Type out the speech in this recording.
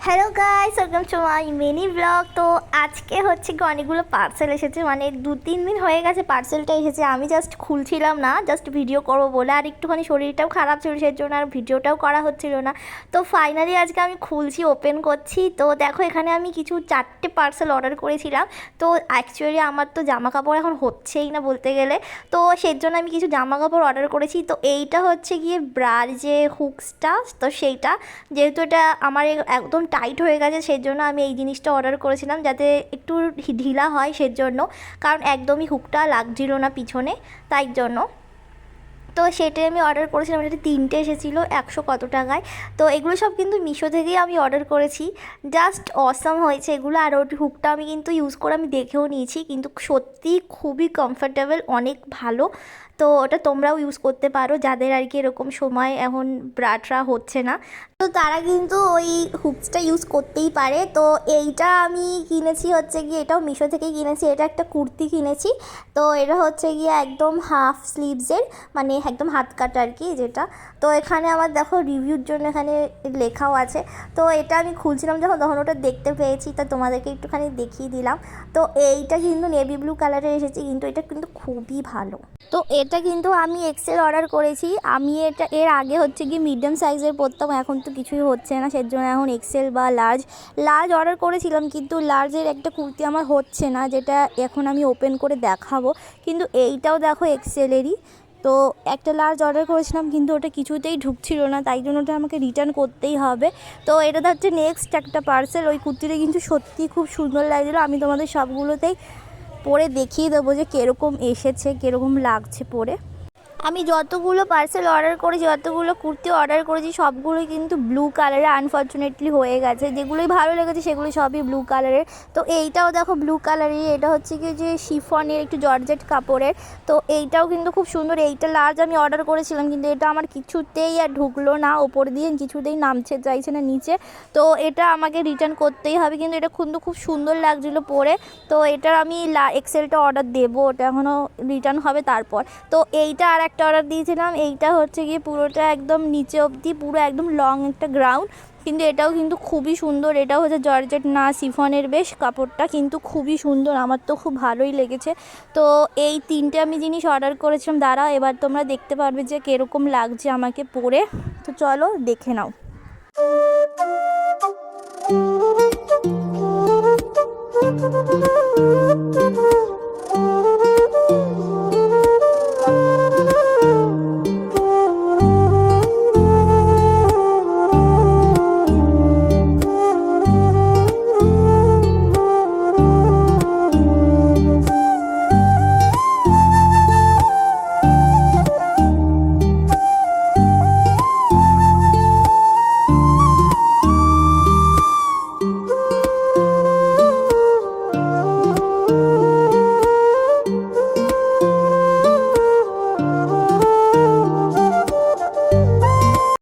Hello guys, welcome to my mini blog. তো আজকে হচ্ছে কি অনেকগুলো পার্সেল এসেছে, মানে 2-3 দিন হয়ে গেছে পার্সেলটা এসেছে। আমি জাস্ট খুলছিলাম না, জাস্ট ভিডিও করবো বলে, আর একটুখানি শরীরটাও খারাপ ছিল সেই জন্য আর ভিডিওটাও করা হচ্ছিল না। তো ফাইনালি আজকে আমি খুলছি, ওপেন করছি। তো দেখো এখানে আমি কিছু 4টে পার্সেল অর্ডার করেছিলাম। তো অ্যাকচুয়ালি আমার তো জামা কাপড় এখন হচ্ছেই না বলতে গেলে, তো সেই জন্য আমি কিছু জামা কাপড় অর্ডার করেছি। তো এইটা হচ্ছে গিয়ে ব্রার যে হুকসটা, তো সেইটা যেহেতু এটা আমার একদম টাইট হয়ে গেছে সেই জন্য আমি এই জিনিসটা অর্ডার করেছিলাম, যাতে একটু ঢিলা হয় সেজন্য, কারণ একদমই হুকটা লাগছিল না পিছনে, তাই জন্য। তো সেটাই আমি অর্ডার করেছিলাম। এটা 3টে এসেছিলো 100 কত টাকায়। তো এগুলো সব কিন্তু মিশো থেকেই আমি অর্ডার করেছি। জাস্ট অসাম হয়েছে এগুলো। আর ওটি হুকটা আমি কিন্তু ইউজ করে আমি দেখেও নিয়েছি, কিন্তু সত্যি খুবই কমফোর্টেবল, অনেক ভালো। তো ওটা তোমরাও ইউজ করতে পারো, যাদের আর কি এরকম সময় এখন ব্রাটরা হচ্ছে না, তো তারা কিন্তু ওই হুকসটা ইউজ করতেই পারে। তো এইটা আমি কিনেছি হচ্ছে গিয়ে, এটাও মিশো থেকেই কিনেছি। এটা একটা কুর্তি কিনেছি। তো এটা হচ্ছে গিয়ে একদম হাফ স্লিভসের, মানে একদম হাত কাটা আর কি যেটা। তো এখানে আমার দেখো রিভিউর জন্য এখানে লেখাও আছে। তো এটা আমি খুলছিলাম যখন, তখন ওটা দেখতে পেয়েছি, তা তোমাদেরকে একটুখানি দেখিয়ে দিলাম। তো এইটা কিন্তু নেভি ব্লু কালারের এসেছে, কিন্তু এটা কিন্তু খুবই ভালো। তো এটা কিন্তু আমি এক্সেল অর্ডার করেছি। আমি এটা এর আগে হচ্ছে কি মিডিয়াম সাইজের পরতাম, এখন তো কিছুই হচ্ছে না, সেজন্য এখন এক্সেল বা লার্জ অর্ডার করেছিলাম, কিন্তু লার্জের একটা কুর্তি আমার হচ্ছে না, যেটা এখন আমি ওপেন করে দেখাবো। কিন্তু এইটাও দেখো এক্সেলেরই। তো একটা লার্জ অর্ডার করেছিলাম, কিন্তু ওটা কিছুতেই ঢুকছিল না, তাই জন্য ওটা আমাকে রিটার্ন করতেই হবে। তো এটা হচ্ছে নেক্সট একটা পার্সেল। ওই কুর্তিটা কিন্তু সত্যি খুব সুন্দর লাগছিলো। আমি তোমাদের সবগুলোতেই পরে দেখিয়ে দেবো যে কীরকম এসেছে, কীরকম লাগছে পরে। আমি যতগুলো পার্সেল অর্ডার করেছি, যতগুলো কুর্তি অর্ডার করেছি, সবগুলোই কিন্তু ব্লু কালারে আনফর্চুনেটলি হয়ে গেছে। যেগুলোই ভালো লেগেছে সেগুলো সবই ব্লু কালারের। তো এইটাও দেখো ব্লু কালারেরই। এটা হচ্ছে কি যে শিফনের একটু জর্জেট কাপড়ের। তো এইটাও কিন্তু খুব সুন্দর। এইটা লার্জ আমি অর্ডার করেছিলাম, কিন্তু এটা আমার কিছুতেই আর ঢুকলো না, ওপর দিয়ে কিছুতেই নামছে চাইছে না নিচে। তো এটা আমাকে রিটার্ন করতেই হবে, কিন্তু এটা কিন্তু খুব সুন্দর লাগছিলো পরে। তো এটার আমি এক্সেলটা অর্ডার দেবো, ওটা এখনও রিটার্ন হবে তারপর। তো এইটা আর একটা অর্ডার দিয়েছিলাম। এইটা হচ্ছে গিয়ে পুরোটা একদম নিচে অবধি, পুরো একদম লং একটা গ্রাউন্ড, কিন্তু এটাও কিন্তু খুবই সুন্দর। এটাও হচ্ছে জর্জেট না শিফনের, বেশ কাপড়টা কিন্তু খুবই সুন্দর, আমার তো খুব ভালোই লেগেছে। তো এই 3টে আমি জিনিস অর্ডার করেছিলাম। দাঁড়াও, এবার তোমরা দেখতে পারবে যে কীরকম লাগছে আমাকে পরে। তো চলো দেখে নাও।